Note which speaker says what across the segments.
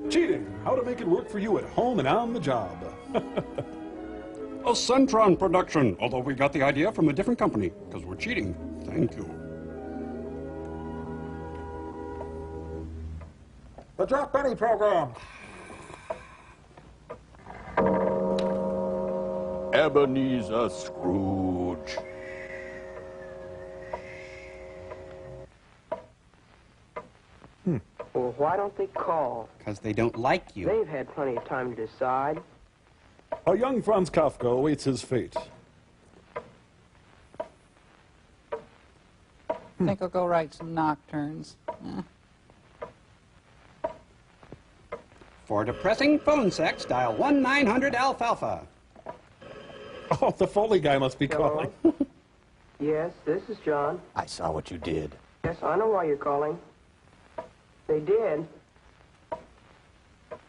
Speaker 1: Cheating, how to make it work for you at home and on the job.
Speaker 2: A Centron production, although we got the idea from a different company, because we're cheating. Thank you.
Speaker 1: The Jack Benny program.
Speaker 3: Ebenezer Scrooge.
Speaker 4: Well, why don't they call?
Speaker 5: Because they don't like you.
Speaker 4: They've had plenty of time to decide.
Speaker 1: A young Franz Kafka awaits his fate.
Speaker 6: Think I'll go write some nocturnes.
Speaker 5: For depressing phone sex, dial 1-900-ALFALFA.
Speaker 1: Oh, the Foley guy must be calling.
Speaker 4: Yes, this is John.
Speaker 3: I saw what you did.
Speaker 4: Yes, I know why you're calling. They did.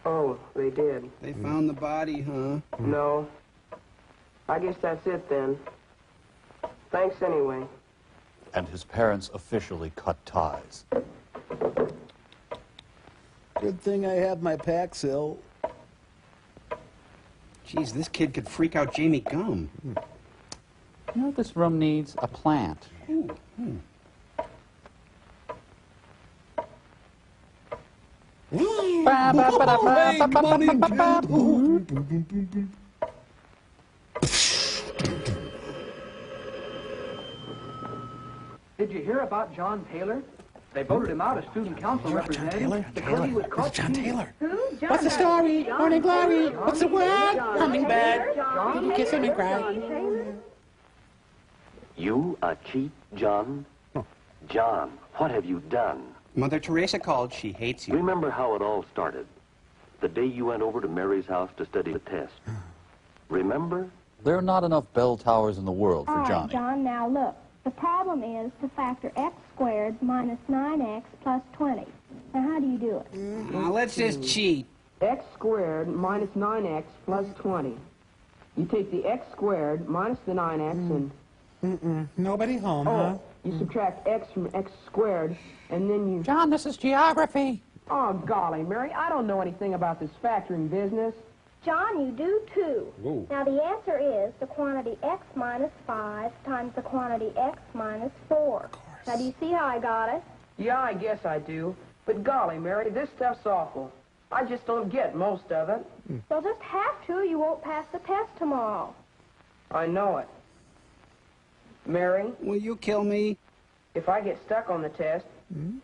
Speaker 4: Oh, they did.
Speaker 5: They found the body, huh?
Speaker 4: No. I guess that's it then. Thanks anyway.
Speaker 3: And his parents officially cut ties.
Speaker 1: Good thing I have my Paxil.
Speaker 5: Geez, this kid could freak out Jamie Gum.
Speaker 6: You know what this room needs? A plant.
Speaker 5: Ooh,
Speaker 6: Ba, ba, ba, da, ba,
Speaker 1: Hey,
Speaker 6: ba,
Speaker 1: come
Speaker 6: ba,
Speaker 1: on in,
Speaker 6: ba, ba, ba.
Speaker 7: Did you hear about John Taylor? They voted him out as student council representative because he was caught cheating.
Speaker 6: What's the story? Morning glory. What's the word? Hummingbird. Did you kiss him and cry?
Speaker 8: You a cheat, John? John, what have you done?
Speaker 5: Mother Teresa called. She hates you.
Speaker 8: Remember how it all started? The day you went over to Mary's house to study the test. Remember?
Speaker 3: There are not enough bell towers in the world for
Speaker 9: All right,
Speaker 3: Johnny.
Speaker 9: John, now look. The problem is to factor x squared minus 9x plus 20. Now, how do you do it?
Speaker 5: Now, let's just cheat.
Speaker 4: X squared minus 9x plus 20. You take the x squared minus the 9x and...
Speaker 6: Nobody home, huh?
Speaker 4: You subtract x from x squared, and then you...
Speaker 6: John, this is geography.
Speaker 4: Oh, golly, Mary, I don't know anything about this factoring business.
Speaker 9: John, you do too.
Speaker 1: Whoa.
Speaker 9: Now, the answer is the quantity x minus 5 times the quantity x minus 4. Of course. Now, do you see how I got it?
Speaker 4: Yeah, I guess I do. But golly, Mary, this stuff's awful. I just don't get most of it.
Speaker 9: Well, just have to. You won't pass the test tomorrow.
Speaker 4: I know it. Mary,
Speaker 5: Will you kill me?
Speaker 4: if I get stuck on the test,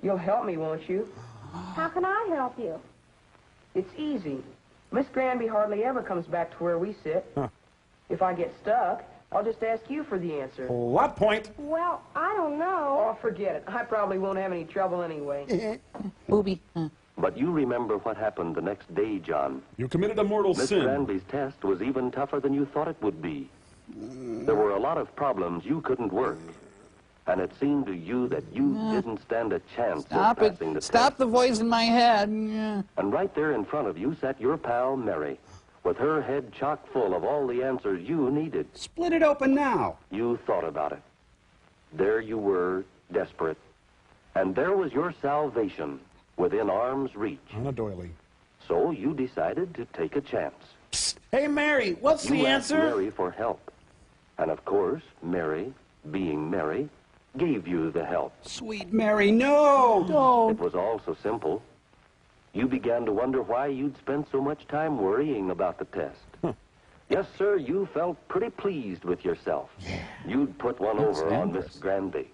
Speaker 4: you'll help me, won't you?
Speaker 9: How can I help you?
Speaker 4: It's easy. Miss Granby hardly ever comes back to where we sit.
Speaker 1: Huh.
Speaker 4: If I get stuck, I'll just ask you for the answer.
Speaker 1: What point?
Speaker 9: Well, I don't know.
Speaker 4: Oh, forget it. I probably won't have any trouble anyway.
Speaker 6: Booby.
Speaker 8: But you remember what happened the next day, John.
Speaker 1: You committed a mortal
Speaker 8: Miss
Speaker 1: sin.
Speaker 8: Granby's test was even tougher than you thought it would be. There were a lot of problems you couldn't work. And it seemed to you that you didn't stand a chance
Speaker 6: Stop
Speaker 8: of passing
Speaker 6: it.
Speaker 8: the
Speaker 6: Stop
Speaker 8: test.
Speaker 6: the voice in my head. Yeah.
Speaker 8: And right there in front of you sat your pal, Mary, with her head chock full of all the answers you needed.
Speaker 5: Split it open now.
Speaker 8: You thought about it. There you were, desperate. And there was your salvation within arm's reach.
Speaker 1: On a doily.
Speaker 8: So you decided to take a chance.
Speaker 1: Psst. Hey, Mary, what's
Speaker 8: You
Speaker 1: the
Speaker 8: asked
Speaker 1: answer?
Speaker 8: Mary for help. And of course, Mary, being Mary, gave you the help.
Speaker 5: Sweet Mary, no!
Speaker 8: It was all so simple. You began to wonder why you'd spent so much time worrying about the test. Yes, sir, you felt pretty pleased with yourself. Yeah. You'd put one over on Miss Granby.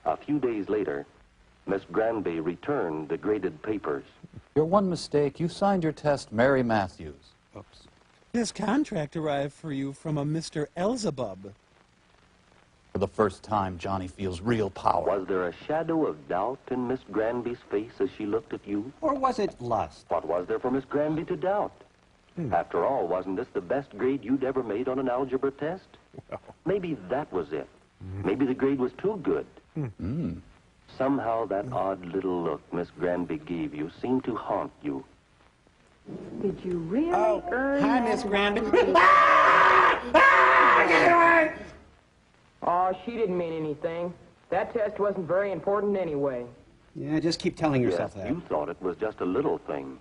Speaker 8: A few days later, Miss Granby returned the graded papers.
Speaker 3: Your one mistake, you signed your test Mary Matthews.
Speaker 5: Oops.
Speaker 10: This contract arrived for you from a Mr. Elzebub.
Speaker 3: For the first time, Johnny feels real power.
Speaker 8: Was there a shadow of doubt in Miss Granby's face as she looked at you?
Speaker 5: Or was it lust?
Speaker 8: What was there for Miss Granby to doubt? After all, wasn't this the best grade you'd ever made on an algebra test?
Speaker 1: Well.
Speaker 8: Maybe that was it. Maybe the grade was too good. Somehow that odd little look Miss Granby gave you seemed to haunt you.
Speaker 4: Did you really earn
Speaker 6: Hi,
Speaker 4: that
Speaker 6: Miss Granby.
Speaker 4: Oh, she didn't mean anything. That test wasn't very important anyway.
Speaker 5: Yeah, just keep telling yourself
Speaker 8: Yes,
Speaker 5: that.
Speaker 8: you thought it was just a little thing.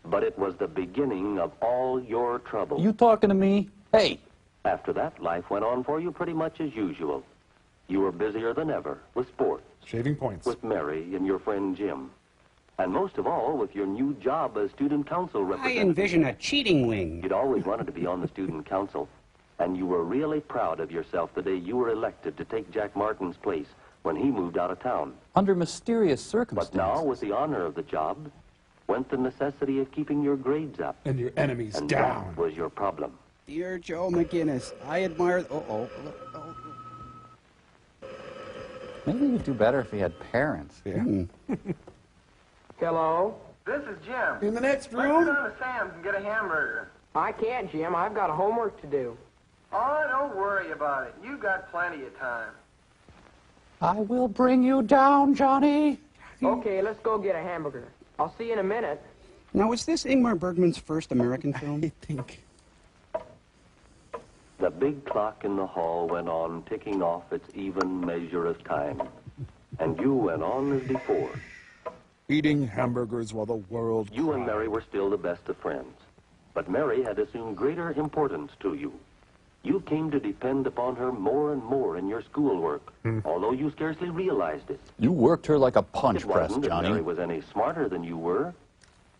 Speaker 8: But it was the beginning of all your trouble.
Speaker 3: You talking to me? Hey!
Speaker 8: After that, life went on for you pretty much as usual. You were busier than ever with sports,
Speaker 1: Shaving points.
Speaker 8: with Mary and your friend Jim. And most of all, with your new job as student council
Speaker 5: I
Speaker 8: representative.
Speaker 5: envision a cheating wing.
Speaker 8: You'd always wanted to be on the student council, and you were really proud of yourself the day you were elected to take Jack Martin's place when he moved out of town.
Speaker 3: Under mysterious
Speaker 8: But
Speaker 3: circumstances.
Speaker 8: now, with the honor of the job, went the necessity of keeping your grades up.
Speaker 1: And your enemies
Speaker 8: And
Speaker 1: down.
Speaker 8: that was your problem.
Speaker 5: Dear Joe McGinnis, I admire... Oh.
Speaker 3: Maybe you'd do better if he had parents.
Speaker 1: Yeah.
Speaker 4: Hello?
Speaker 7: This is Jim.
Speaker 1: In the next
Speaker 7: Let's
Speaker 1: room.
Speaker 7: go to Sam's and get a hamburger.
Speaker 4: I can't, Jim. I've got homework to do.
Speaker 7: Oh, don't worry about it. You got plenty of time.
Speaker 3: I will bring you down, Johnny.
Speaker 4: Okay, let's go get a hamburger. I'll see you in a minute.
Speaker 5: Now, was this Ingmar Bergman's first American film?
Speaker 1: I think.
Speaker 8: The big clock in the hall went on ticking off its even measure of time. And you went on as before.
Speaker 1: Eating hamburgers while the world
Speaker 8: You and
Speaker 1: cried.
Speaker 8: Mary were still the best of friends. But Mary had assumed greater importance to you. You came to depend upon her more and more in your schoolwork, although you scarcely realized it.
Speaker 3: You worked her like a punch
Speaker 8: It
Speaker 3: press,
Speaker 8: wasn't that
Speaker 3: Johnny.
Speaker 8: Mary was any smarter than you were.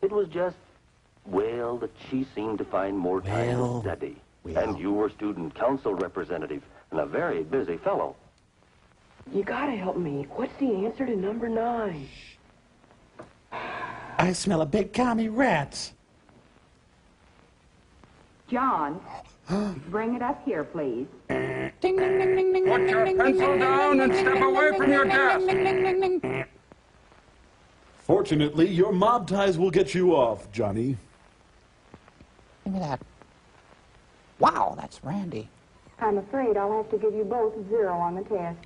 Speaker 8: It was just, well, that she seemed to find more time to study. And you were student council representative and a very busy fellow.
Speaker 4: You gotta help me. What's the answer to number 9?
Speaker 10: I smell a big commie rats.
Speaker 11: John, bring it up here, please.
Speaker 2: Put your pencil down and step away from your desk.
Speaker 1: Fortunately, your mob ties will get you off, Johnny.
Speaker 6: Give me that. Wow, that's Randy.
Speaker 9: I'm afraid I'll have to give you both 0 on the test.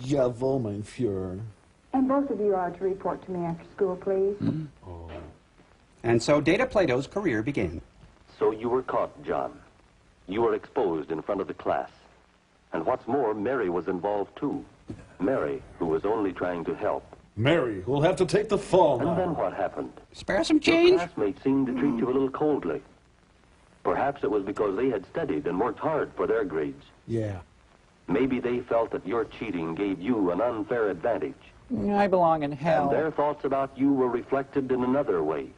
Speaker 1: Jawohl, mein Führer.
Speaker 9: And both of you are to report to me after school, please.
Speaker 5: And so Data Plato's career began.
Speaker 8: So you were caught, John. You were exposed in front of the class. And what's more, Mary was involved too. Mary, who was only trying to help.
Speaker 1: Mary will have to take the fall
Speaker 8: And
Speaker 1: now.
Speaker 8: then what happened?
Speaker 5: Spare some
Speaker 8: Your
Speaker 5: change?
Speaker 8: classmates seemed to treat you a little coldly. Perhaps it was because they had studied and worked hard for their grades.
Speaker 1: Yeah.
Speaker 8: Maybe they felt that your cheating gave you an unfair advantage.
Speaker 6: I belong in
Speaker 8: And
Speaker 6: hell.
Speaker 8: their thoughts about you were reflected in another way.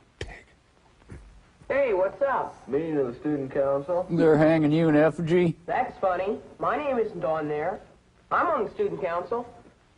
Speaker 4: Hey, what's up?
Speaker 7: Meeting of the student council?
Speaker 3: They're hanging you in effigy.
Speaker 4: That's funny. My name isn't on there. I'm on the student council.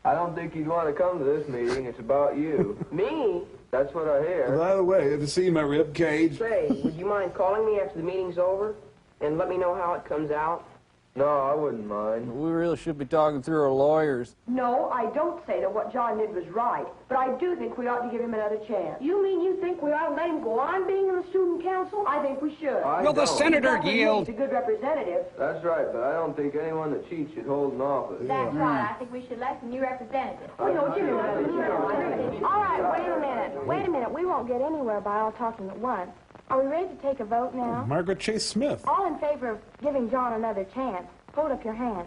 Speaker 7: I don't think you'd want to come to this meeting. It's about you.
Speaker 4: Me?
Speaker 7: That's what I hear.
Speaker 1: By the way, have you seen my rib cage?
Speaker 4: Say, would you mind calling me after the meeting's over and let me know how it comes out?
Speaker 7: No, I wouldn't mind.
Speaker 3: We really should be talking through our lawyers.
Speaker 11: No, I don't say that what John did was right, but I do think we ought to give him another chance.
Speaker 9: You mean you think we ought to let him go on being in the student council?
Speaker 11: I think we should.
Speaker 7: I
Speaker 5: Will the
Speaker 7: don't.
Speaker 5: senator
Speaker 11: He's
Speaker 5: yield?
Speaker 11: a good representative.
Speaker 7: That's right, but I don't think anyone that cheats should hold an office.
Speaker 9: That's right. I think we should elect a new representative.
Speaker 11: Oh, no, Jimmy,
Speaker 9: All right, wait a minute. We won't get anywhere by all talking at once. Are we ready to take a vote now?
Speaker 1: Margaret Chase Smith.
Speaker 9: All in favor of giving John another chance, hold up your hand.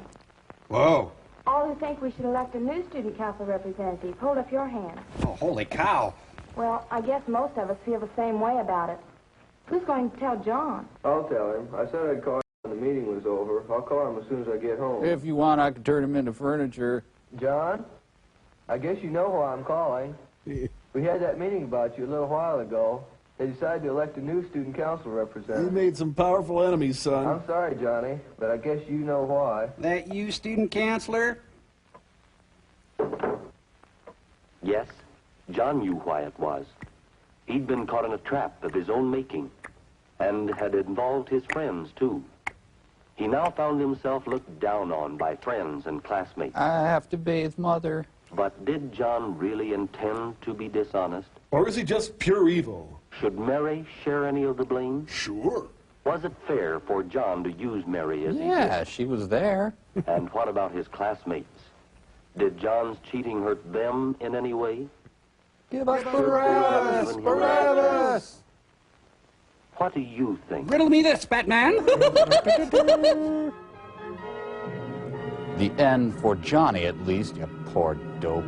Speaker 5: Whoa.
Speaker 9: All who think we should elect a new student council representative, hold up your hand.
Speaker 5: Oh, holy cow.
Speaker 9: Well, I guess most of us feel the same way about it. Who's going to tell John?
Speaker 7: I'll tell him. I said I'd call him when the meeting was over. I'll call him as soon as I get home.
Speaker 3: If you want, I can turn him into furniture.
Speaker 7: John, I guess you know why I'm calling. We had that meeting about you a little while ago. They decided to elect a new student council
Speaker 1: You
Speaker 7: representative.
Speaker 1: made some powerful enemies, son.
Speaker 7: I'm sorry, Johnny, but I guess you know why.
Speaker 5: That you, student counselor?
Speaker 8: Yes, John knew why it was. He'd been caught in a trap of his own making, and had involved his friends, too. He now found himself looked down on by friends and classmates.
Speaker 6: I have to bathe Mother.
Speaker 8: But did John really intend to be dishonest?
Speaker 1: Or is he just pure evil?
Speaker 8: Should Mary share any of the blame?
Speaker 1: Sure.
Speaker 8: Was it fair for John to use Mary as
Speaker 3: Yeah, she was there.
Speaker 8: he did? And what about his classmates? Did John's cheating hurt them in any way?
Speaker 3: Give us Barabbas!
Speaker 8: Even he-
Speaker 3: Barabbas!
Speaker 8: What do you think?
Speaker 5: Riddle me this, Batman.
Speaker 3: The end for Johnny, at least, you poor dope.